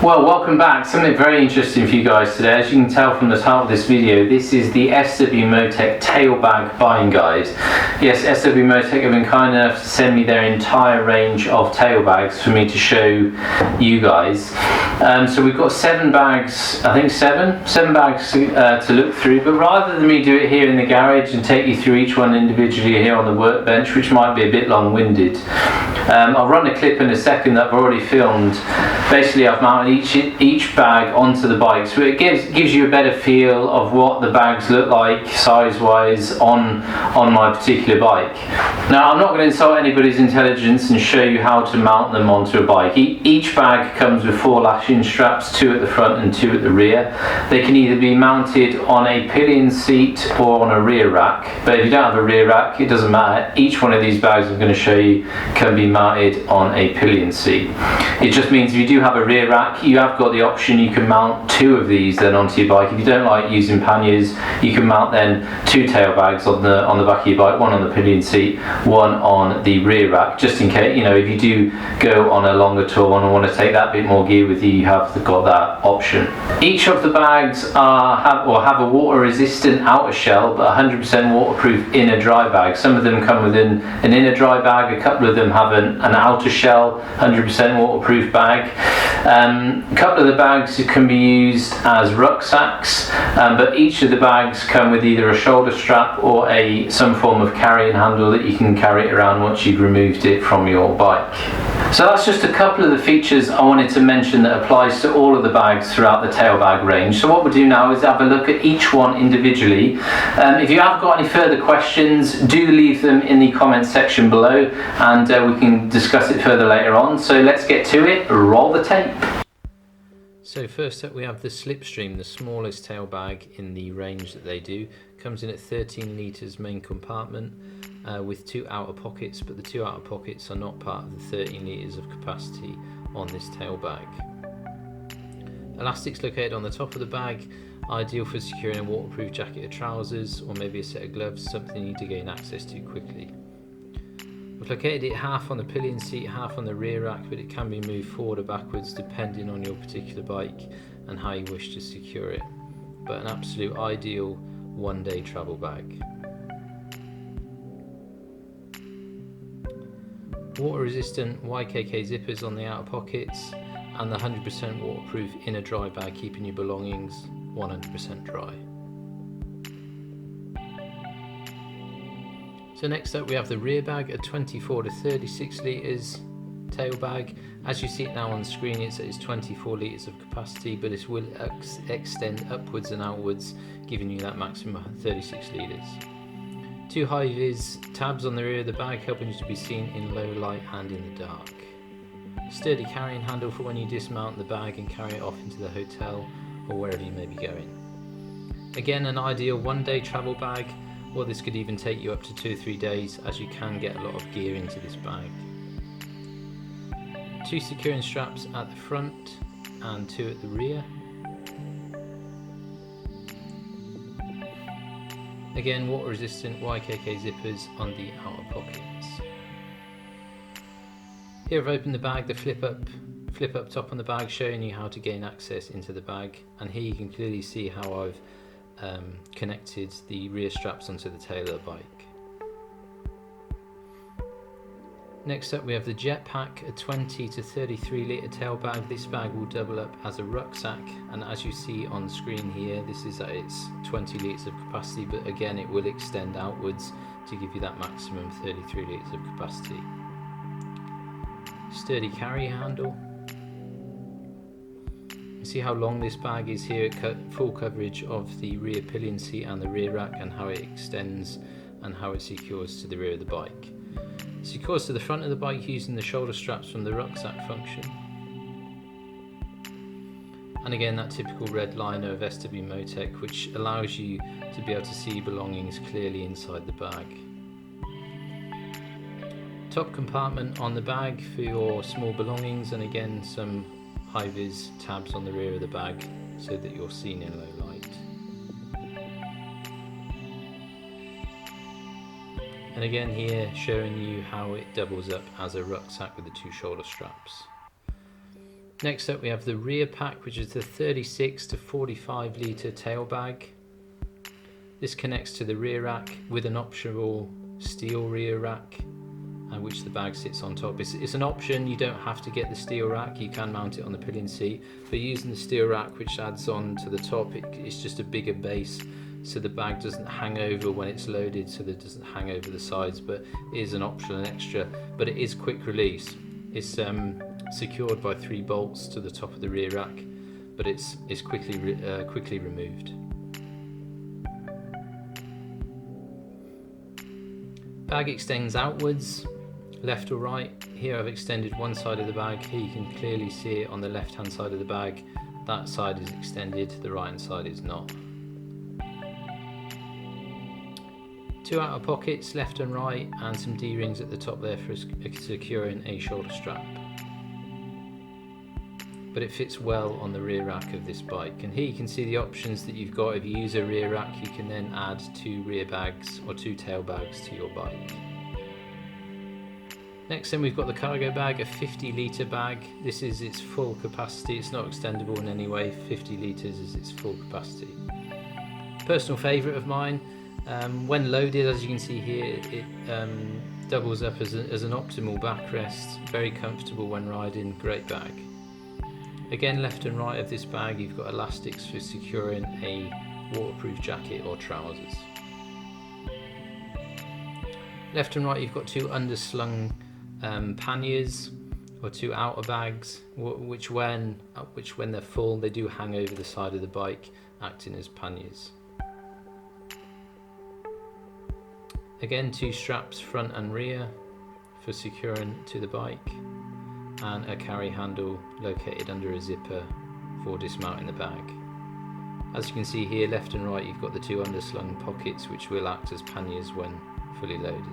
Well, welcome back. Something very interesting for you guys today. As you can tell from the title of this video, this is the SwMotech tail bag buying guide. Yes, SwMotech have been kind enough to send me their entire range of tail bags for me to show you guys. So we've got 7 bags, I think seven bags to look through, but rather than me do it here in the garage and take you through each one individually here on the workbench, which might be a bit long-winded, I'll run a clip in a second that I've already filmed. Basically, I've mounted each bag onto the bike, so it gives you a better feel of what the bags look like size-wise on my particular bike. Now, I'm not going to insult anybody's intelligence and show you how to mount them onto a bike. Each bag comes with 4 lashing straps, 2 at the front and 2 at the rear. They can either be mounted on a pillion seat or on a rear rack, but if you don't have a rear rack, it doesn't matter. Each one of these bags I'm going to show you can be mounted on a pillion seat. It just means if you do have a rear rack, you have got the option, you can mount 2 of these then onto your bike. If you don't like using panniers, you can mount then 2 tail bags on the back of your bike, one on the pillion seat, one on the rear rack, just in case, you know, if you do go on a longer tour and want to take that bit more gear with you, you have got that option. Each of the bags have a water resistant outer shell but 100% waterproof inner dry bag. Some of them come within an inner dry bag, a couple of them have an outer shell 100% waterproof bag. A couple of the bags can be used as rucksacks, but each of the bags come with either a shoulder strap or some form of carrying handle that you can carry it around once you've removed it from your bike. So that's just a couple of the features I wanted to mention that applies to all of the bags throughout the tail bag range. So what we'll do now is have a look at each one individually. If you have got any further questions, do leave them in the comments section below and we can discuss it further later on. So let's get to it. Roll the tape. So first up we have the Slipstream, the smallest tail bag in the range that they do. Comes in at 13 litres main compartment with 2 outer pockets, but the 2 outer pockets are not part of the 13 litres of capacity on this tail bag. Elastics located on the top of the bag, ideal for securing a waterproof jacket or trousers, or maybe a set of gloves, something you need to gain access to quickly. We've located it half on the pillion seat, half on the rear rack, but it can be moved forward or backwards depending on your particular bike and how you wish to secure it. But an absolute ideal one-day travel bag. Water resistant YKK zippers on the outer pockets and the 100% waterproof inner dry bag, keeping your belongings 100% dry. So next up we have the rear bag, a 24 to 36 litres tail bag. As you see it now on the screen, it's 24 litres of capacity, but this will extend upwards and outwards, giving you that maximum 36 litres. 2 high-vis tabs on the rear of the bag, helping you to be seen in low light and in the dark. Sturdy carrying handle for when you dismount the bag and carry it off into the hotel or wherever you may be going. Again, an ideal one-day travel bag, or this could even take you up to 2 or 3 days, as you can get a lot of gear into this bag. 2 securing straps at the front and 2 at the rear. Again, water resistant YKK zippers on the outer pockets. Here I've opened the bag, the flip up top on the bag, showing you how to gain access into the bag, and here you can clearly see how I've connected the rear straps onto the tail of the bike. Next up we have the Jetpack, a 20 to 33 litre tail bag. This bag will double up as a rucksack, and as you see on the screen here, this is at its 20 litres of capacity, but again it will extend outwards to give you that maximum 33 litres of capacity. Sturdy carry handle. You see how long this bag is here, full coverage of the rear pillion seat and the rear rack, and how it extends and how it secures to the rear of the bike. It secures to the front of the bike using the shoulder straps from the rucksack function. And again, that typical red liner of SwMotech, which allows you to be able to see belongings clearly inside the bag. Top compartment on the bag for your small belongings, and again some high-vis tabs on the rear of the bag so that you're seen in low light. And again here showing you how it doubles up as a rucksack with the 2 shoulder straps. Next up we have the rear pack, which is the 36 to 45 litre tail bag. This connects to the rear rack with an optional steel rear rack, which the bag sits on top. It's an option, you don't have to get the steel rack, you can mount it on the pillion seat, but using the steel rack which adds on to the top, it's just a bigger base, so the bag doesn't hang over when it's loaded, so that it doesn't hang over the sides, but it is an optional extra, but it is quick release. It's secured by 3 bolts to the top of the rear rack, but it's quickly removed. Bag extends outwards, left or right. Here I've extended one side of the bag. Here you can clearly see it on the left hand side of the bag. That side is extended, the right hand side is not. 2 outer pockets, left and right, and some D-rings at the top there for securing a shoulder strap. But it fits well on the rear rack of this bike. And here you can see the options that you've got. If you use a rear rack, you can then add 2 rear bags or 2 tail bags to your bike. Next then we've got the cargo bag, a 50 litre bag. This is its full capacity, it's not extendable in any way, 50 litres is its full capacity. Personal favourite of mine, when loaded, as you can see here, it doubles up as an optimal backrest, very comfortable when riding, great bag. Again, left and right of this bag you've got elastics for securing a waterproof jacket or trousers. Left and right you've got 2 underslung panniers or 2 outer bags, which when they're full they do hang over the side of the bike, acting as panniers. Again, 2 straps front and rear for securing to the bike, and a carry handle located under a zipper for dismounting the bag. As you can see here, left and right you've got the 2 underslung pockets which will act as panniers when fully loaded.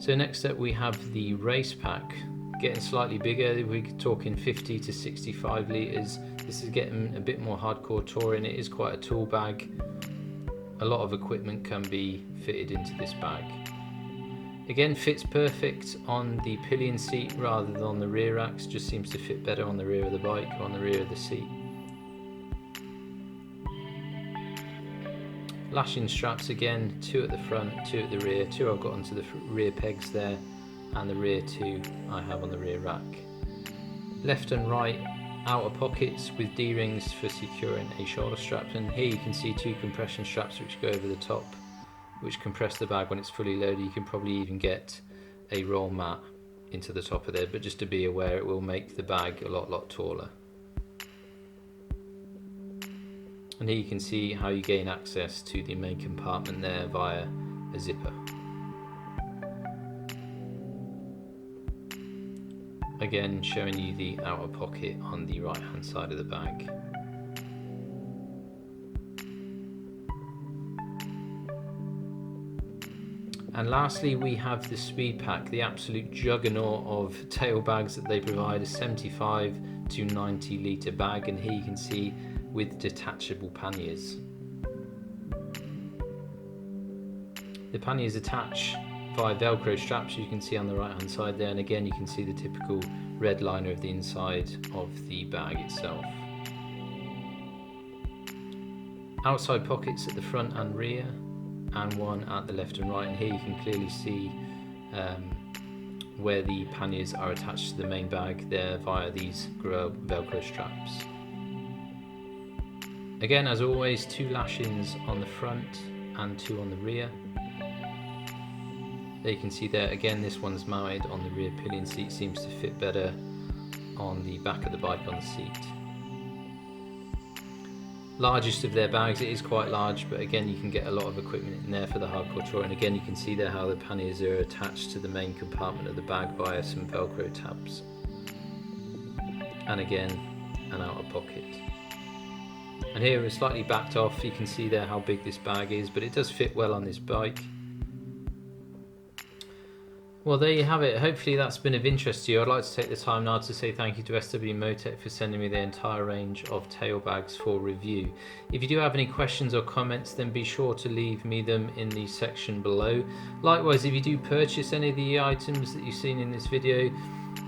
So next up we have the race pack, getting slightly bigger. We're talking 50 to 65 litres. This is getting a bit more hardcore touring. It is quite a tall bag. A lot of equipment can be fitted into this bag. Again, fits perfect on the pillion seat rather than on the rear racks, just seems to fit better on the rear of the bike or on the rear of the seat. Lashing straps again, 2 at the front, 2 at the rear, 2 I've got onto the rear pegs there, and the rear 2 I have on the rear rack. Left and right outer pockets with D-rings for securing a shoulder strap, and here you can see 2 compression straps which go over the top, which compress the bag when it's fully loaded. You can probably even get a roll mat into the top of there, but just to be aware, it will make the bag a lot taller. And here you can see how you gain access to the main compartment there via a zipper. Again, showing you the outer pocket on the right hand side of the bag. And lastly we have the speed pack, the absolute juggernaut of tail bags that they provide, a 75 to 90 litre bag, and here you can see with detachable panniers. The panniers attach via Velcro straps, you can see on the right hand side there, and again you can see the typical red liner of the inside of the bag itself. Outside pockets at the front and rear, and 1 at the left and right, and here you can clearly see where the panniers are attached to the main bag there via these Velcro straps. Again, as always, 2 lashings on the front and 2 on the rear. There you can see there, again this one's mounted on the rear pillion seat, seems to fit better on the back of the bike on the seat. Largest of their bags, it is quite large, but again you can get a lot of equipment in there for the hardcore tour, and again you can see there how the panniers are attached to the main compartment of the bag via some Velcro tabs. And again, an outer pocket. And here we're slightly backed off, you can see there how big this bag is, but it does fit well on this bike. Well, there you have it. Hopefully that's been of interest to you. I'd like to take the time now to say thank you to SwMotech for sending me the entire range of tail bags for review. If you do have any questions or comments, then be sure to leave me them in the section below. Likewise, if you do purchase any of the items that you've seen in this video,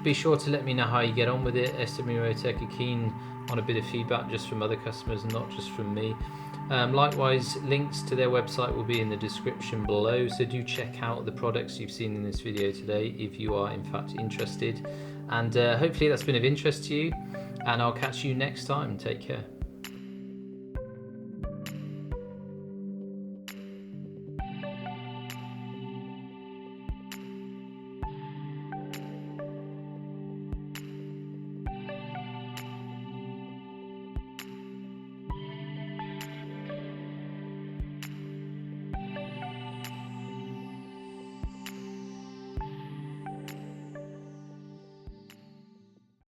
be sure to let me know how you get on with it. SwMotech are keen on a bit of feedback just from other customers and not just from me. Likewise, links to their website will be in the description below, so do check out the products you've seen in this video today if you are in fact interested. And hopefully that's been of interest to you, and I'll catch you next time. Take care.